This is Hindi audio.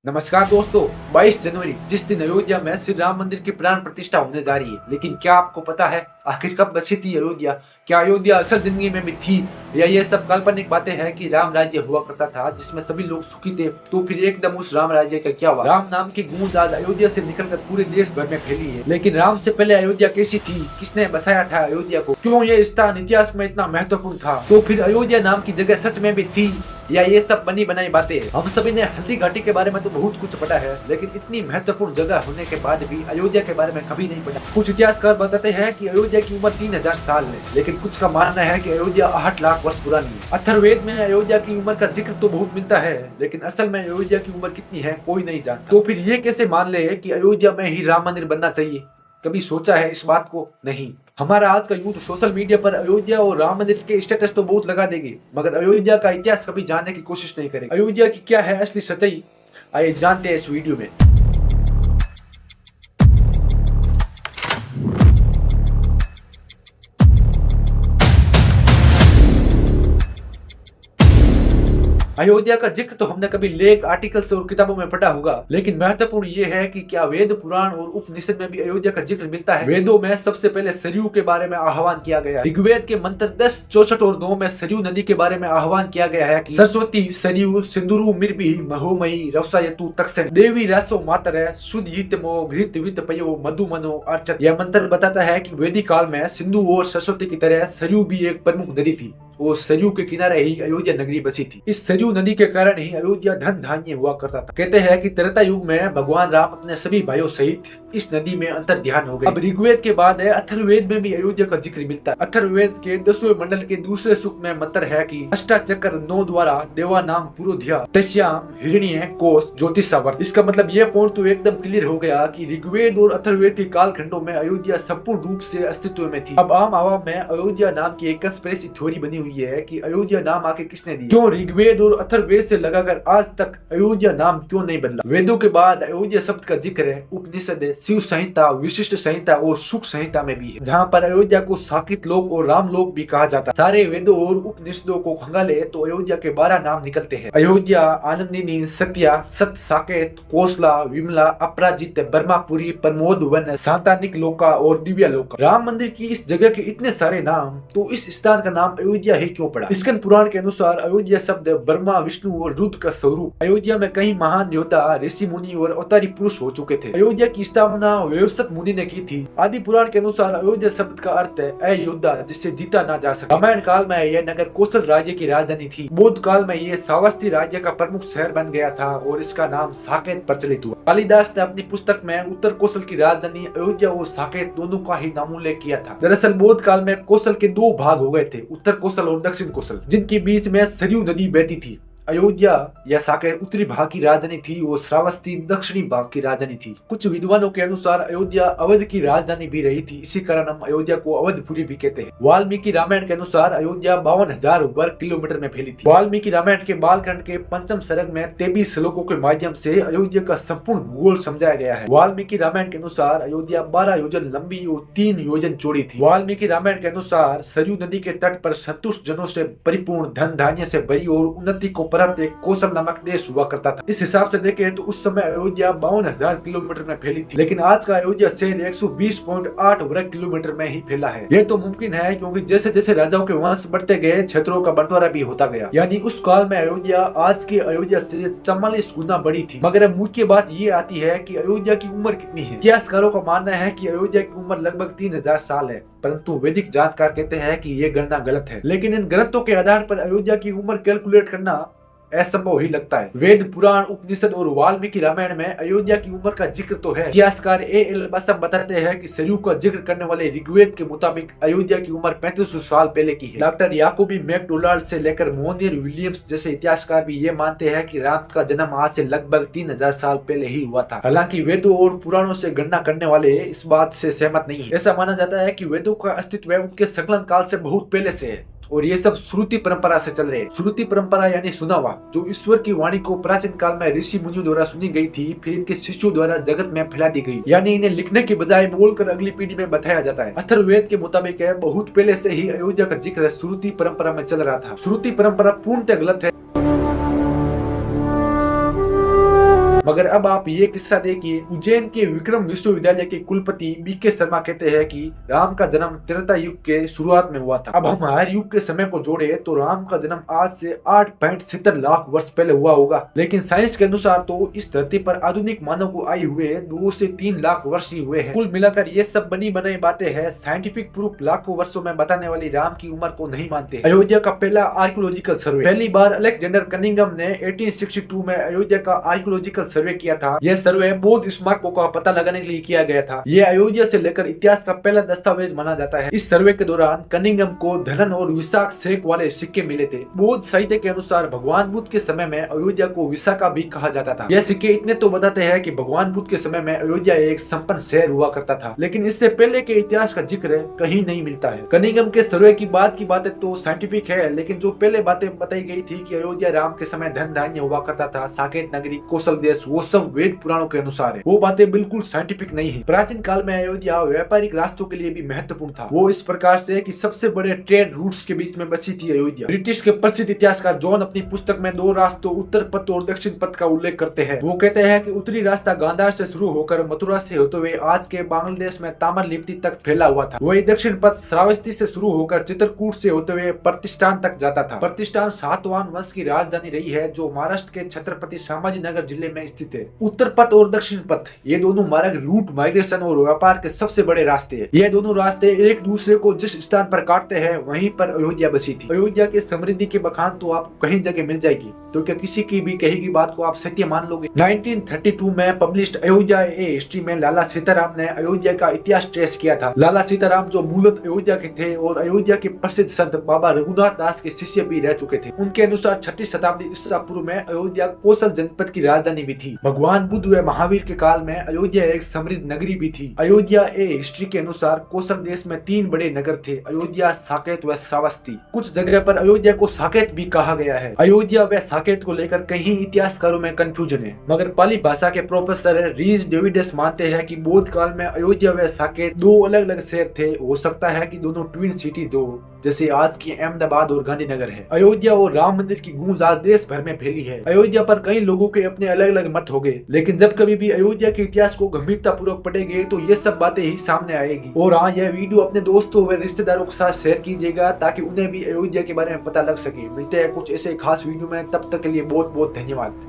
नमस्कार दोस्तों, 22 जनवरी जिस दिन अयोध्या में श्री राम मंदिर की प्राण प्रतिष्ठा होने जा रही है, लेकिन क्या आपको पता है आखिर कब बसी थी अयोध्या? क्या अयोध्या असल जिंदगी में भी थी या ये सब काल्पनिक बातें हैं कि राम राज्य हुआ करता था जिसमें सभी लोग सुखी थे? तो फिर एकदम उस राम राज्य का क्या हुआ? राम नाम की गूंज आज अयोध्या से निकलकर पूरे देश भर में फैली है, लेकिन राम से पहले अयोध्या कैसी थी? किसने बसाया था अयोध्या को? क्यों ये स्थान इतिहास में इतना महत्वपूर्ण था? तो फिर अयोध्या नाम की जगह सच में भी थी या ये सब बनी बनाई बातें हैं? हम सभी ने हल्दी घाटी के बारे में तो बहुत कुछ पढ़ा है, लेकिन इतनी महत्वपूर्ण जगह होने के बाद भी अयोध्या के बारे में कभी नहीं पढ़ा। कुछ इतिहासकार बताते हैं कि अयोध्या की उम्र 3000 साल है, लेकिन कुछ का मानना है कि अयोध्या 8 लाख वर्ष पुरानी है। अथर्ववेद में अयोध्या की उम्र का जिक्र तो बहुत मिलता है, लेकिन असल में अयोध्या की उम्र कितनी है कोई नहीं जानता। तो फिर ये कैसे मान ले कि अयोध्या में ही राम मंदिर बनना चाहिए? कभी सोचा है इस बात को? नहीं। हमारा आज का यूथ सोशल मीडिया पर अयोध्या और राम मंदिर के स्टेटस तो बहुत लगा देंगे, मगर अयोध्या का इतिहास कभी जानने की कोशिश नहीं करेंगे। अयोध्या की क्या है असली सच्चाई, आइए जानते हैं इस वीडियो में। अयोध्या का जिक्र तो हमने कभी लेख, आर्टिकल्स और किताबों में पढ़ा होगा, लेकिन महत्वपूर्ण ये है कि क्या वेद, पुराण और उपनिषद में भी अयोध्या का जिक्र मिलता है? वेदों में सबसे पहले सरयू के बारे में आह्वान किया गया है। ऋग्वेद के मंत्र 10:64 और 2 में सरयू नदी के बारे में आह्वान किया गया है कि सरस्वती सरयू सिंदुरु मिर्भी महोमयी रवसायतु तक्षण देवी रासो मातर शुद्ध हित मो घृत वित पयो मधु मनो अर्चत। यह मंत्र बताता है कि वैदिक काल में सिंधु और सरस्वती की तरह सरयू भी एक प्रमुख नदी थी और सरयू के किनारे ही अयोध्या नगरी बसी थी। इस सरयू नदी के कारण ही अयोध्या धन धान्य हुआ करता था। कहते हैं कि त्रेता युग में भगवान राम अपने सभी भाइयों सहित इस नदी में अंतर ध्यान हो गए। अब ऋग्वेद के बाद है अथर्ववेद में भी अयोध्या का जिक्र मिलता है। अथर्ववेद के 10वें मंडल के दूसरे सूक्त में मंत्र है कि अष्टाचक्र 9 द्वारा देवा नाम पुरोध्या तस्याम हिरण्य कोश ज्योतिषावर। इसका मतलब यह पॉइंट तो एकदम क्लियर हो गया कि ऋग्वेद और अथर्ववेद के कालखंडों में अयोध्या संपूर्ण रूप से अस्तित्व में थी। अब आम आवाम में अयोध्या नाम की एक कंस्पिरेसी थ्योरी बनी हुई है कि अयोध्या नाम आके किसने दी? क्यों ऋग्वेद और अथर्ववेद से लगाकर आज तक अयोध्या नाम क्यों नहीं बदला? वेदों के बाद अयोध्या शब्द का जिक्र है उपनिषद, शिव संहिता, विशिष्ट संहिता और सुख संहिता में भी है, जहाँ पर अयोध्या को साकेत लोक और राम लोक भी कहा जाता है। सारे वेदों और उपनिषदों को खंगाले तो अयोध्या के 12 नाम निकलते हैं। अयोध्या, आनंदिनी, सत्या, सत, साकेत, कोसला, विमला, अपराजित, बर्मापुरी, प्रमोद वन, सांतानिक लोका और दिव्या लोका। राम मंदिर की इस जगह के इतने सारे नाम, तो इस स्थान का नाम अयोध्या ही क्यों पड़ा? स्कंद पुराण के अनुसार अयोध्या शब्द ब्रह्मा, विष्णु और रुद्र का स्वरूप। अयोध्या में कई महान योद्धा, ऋषि मुनि और अवतारी पुरुष हो चुके थे। अयोध्या की स्थापना व्यवस्थित मुनि ने की थी। आदि पुराण के अनुसार अयोध्या शब्द का अर्थ है अयोध्या, जिससे जीता ना जा सके। रामायण काल में यह नगर कौशल राज्य की राजधानी थी। बौद्ध काल में यह श्रावस्ती राज्य का प्रमुख शहर बन गया था और इसका नाम साकेत प्रचलित हुआ। कालिदास ने अपनी पुस्तक में उत्तर कौशल की राजधानी अयोध्या और साकेत दोनों का ही नामोल्लेख किया था। दरअसल बौद्ध काल में कौशल के 2 भाग हो गए थे, उत्तर कौशल और दक्षिण कौशल, जिनके बीच में सरयू नदी बहती थी। अयोध्या या साकेत उत्तरी भाग की राजधानी थी और श्रावस्ती दक्षिणी भाग की राजधानी थी। कुछ विद्वानों के अनुसार अयोध्या अवध की राजधानी भी रही थी, इसी कारण हम अयोध्या को अवधपुरी भी कहते हैं। वाल्मीकि रामायण के अनुसार अयोध्या 52,000 वर्ग किलोमीटर में फैली थी। वाल्मीकि रामायण के बालखंड के 5म सर्ग में 23 श्लोकों के माध्यम से अयोध्या का संपूर्ण भूगोल समझाया गया है। वाल्मीकि रामायण के अनुसार अयोध्या 12 योजन लंबी और 3 योजन चौड़ी थी। वाल्मीकि रामायण के अनुसार सरयू नदी के तट पर संतुष्ट जनों से परिपूर्ण, धन धान्य से भरी और उन्नति को एक कौशल नामक देश हुआ करता था। इस हिसाब से देखें तो उस समय अयोध्या 52,000 किलोमीटर में फैली थी, लेकिन आज का अयोध्या शहर 120.8 वर्ग किलोमीटर में ही फैला है। यह तो मुमकिन है क्योंकि जैसे जैसे राजाओं के वंश बढ़ते गए, क्षेत्रों का बंटवारा भी होता गया। यानी उस काल में अयोध्या आज की अयोध्या से 44 गुना बड़ी थी। मगर अब मुख्य बात ये आती है कि अयोध्या की उम्र कितनी है? इतिहासकारों का मानना है कि अयोध्या की उम्र लगभग 3000 साल है, परंतु वैदिक जानकार कहते हैं कि ये गणना गलत है। लेकिन इन ग्रंथों के आधार पर अयोध्या की उम्र कैलकुलेट करना असंभव ही लगता है। वेद, पुराण, उपनिषद और वाल्मीकि रामायण में अयोध्या की उम्र का जिक्र तो है। इतिहासकार A.L. बसम बताते हैं कि सरयू का जिक्र करने वाले ऋग्वेद के मुताबिक अयोध्या की उम्र 3500 साल पहले की है। डॉक्टर याकूबी मैकडोनाल्ड से लेकर मोनियर विलियम्स जैसे इतिहासकार भी ये मानते हैं कि राम का जन्म आज से लगभग 3000 साल पहले ही हुआ था। हालांकि वेदों और पुराणों से गणना करने वाले इस बात से सहमत नहीं है। ऐसा माना जाता है कि वेदों का अस्तित्व उनके संकलन काल से बहुत पहले से है और ये सब श्रुति परंपरा से चल रहे हैं। श्रुति परंपरा यानी सुना हुआ, जो ईश्वर की वाणी को प्राचीन काल में ऋषि मुनियों द्वारा सुनी गई थी, फिर इनके शिष्यों द्वारा जगत में फैला दी गई। यानी इन्हें लिखने के बजाय बोलकर अगली पीढ़ी में बताया जाता है। अथर्ववेद के मुताबिक बहुत पहले से ही अयोध्या का जिक्र श्रुति परंपरा में चल रहा था। श्रुति परंपरा पूर्णतः गलत है। मगर अब आप ये किस्सा देखिए, उज्जैन के विक्रम विश्वविद्यालय के कुलपति बीके शर्मा कहते हैं कि राम का जन्म त्रेता युग के शुरुआत में हुआ था। अब हम हर युग के समय को जोड़े तो राम का जन्म आज से 8.70 लाख वर्ष पहले हुआ होगा, लेकिन साइंस के अनुसार तो इस धरती पर आधुनिक मानव को आए हुए 2 से 3 लाख वर्ष ही हुए हैं। कुल मिलाकर ये सब बनी बनाई बातें हैं। साइंटिफिक प्रूफ लाखों वर्षों में बताने वाली राम की उम्र को नहीं मानते। अयोध्या का पहला आर्कियोलॉजिकल सर्वे पहली बार अलेक्जेंडर कनिंघम ने 1862 में अयोध्या का आर्कियोलॉजिकल सर्वे किया था। यह सर्वे बौद्ध स्मारकों का पता लगाने के लिए किया गया था। यह अयोध्या से लेकर इतिहास का पहला दस्तावेज माना जाता है। इस सर्वे के दौरान कनिंघम को धनन और विशाख शेख वाले सिक्के मिले थे। बौद्ध साहित्य के अनुसार भगवान बुद्ध के समय में अयोध्या को विशाखा भी कहा जाता था। यह सिक्के इतने तो बताते हैं कि भगवान बुद्ध के समय में अयोध्या एक संपन्न शहर हुआ करता था, लेकिन इससे पहले के इतिहास का जिक्र कहीं नहीं मिलता है। कनिंघम के सर्वे की बात की बातें तो साइंटिफिक है, लेकिन जो पहले बातें बताई गई थी कि अयोध्या राम के समय धन धान्य हुआ करता था, साकेत नगरी, कौशल देश, वो सब वेद पुराणों के अनुसार है। वो बातें बिल्कुल साइंटिफिक नहीं है। प्राचीन काल में अयोध्या व्यापारिक रास्तों के लिए भी महत्वपूर्ण था। वो इस प्रकार से कि सबसे बड़े ट्रेड रूट्स के बीच में बसी थी अयोध्या। ब्रिटिश के प्रसिद्ध इतिहासकार जॉन अपनी पुस्तक में 2 रास्तों उत्तर पथ और दक्षिण पथ का उल्लेख करते हैं। वो कहते हैं कि उत्तरी रास्ता गांधार से शुरू होकर मथुरा से होते हुए आज के बांग्लादेश में तामरलिप्ति तक फैला हुआ था। वही दक्षिण पथ श्रावस्ती से शुरू होकर चित्रकूट से होते हुए प्रतिष्ठान तक जाता था। प्रतिष्ठान सातवाहन वंश की राजधानी रही है, जो महाराष्ट्र के छत्रपति संभाजी नगर जिले में स्थित है। उत्तर पथ और दक्षिण पथ ये दोनों मार्ग रूट माइग्रेशन और व्यापार के सबसे बड़े रास्ते हैं। ये दोनों रास्ते एक दूसरे को जिस स्थान पर काटते हैं वहीं पर अयोध्या बसी थी। अयोध्या की समृद्धि के बखान तो आपको कहीं जगह मिल जाएगी, तो क्या किसी की भी कही बात को आप सत्य मान लोगे? 1932 में पब्लिश्ड अयोध्या ए हिस्ट्री में लाला सीताराम ने अयोध्या का इतिहास ट्रेस किया था। लाला सीताराम जो मूलतः अयोध्या के थे और अयोध्या के प्रसिद्ध संत बाबा रघुनाथ दास के शिष्य भी रह चुके थे। उनके अनुसार 6ठी शताब्दी ईसा पूर्व में अयोध्या कौशल जनपद की राजधानी भी थी। भगवान बुद्ध व महावीर के काल में अयोध्या एक समृद्ध नगरी भी थी। अयोध्या ए हिस्ट्री के अनुसार कौशल देश में 3 बड़े नगर थे, अयोध्या, साकेत व श्रावस्ती। कुछ जगह पर अयोध्या को साकेत भी कहा गया है। अयोध्या व साकेत को लेकर कहीं इतिहासकारों में कंफ्यूजन है, मगर पाली भाषा के प्रोफेसर रीज डेविडस मानते हैं कि बौद्ध काल में अयोध्या व साकेत 2 अलग अलग शहर थे। हो सकता है कि दोनों ट्विन सिटी दो, जैसे आज की अहमदाबाद और गांधीनगर है। अयोध्या और राम मंदिर की गूंज आज देश भर में फैली है। अयोध्या पर कई लोगों के अपने अलग अलग मत हो गए, लेकिन जब कभी भी अयोध्या के इतिहास को गंभीरता पूर्वक पढ़ेंगे तो ये सब बातें ही सामने आएगी। और हाँ, यह वीडियो अपने दोस्तों व रिश्तेदारों के साथ शेयर कीजिएगा ताकि उन्हें भी अयोध्या के बारे में पता लग सके। मिलते हैं कुछ ऐसे खास वीडियो में, तब तक के लिए बहुत बहुत धन्यवाद।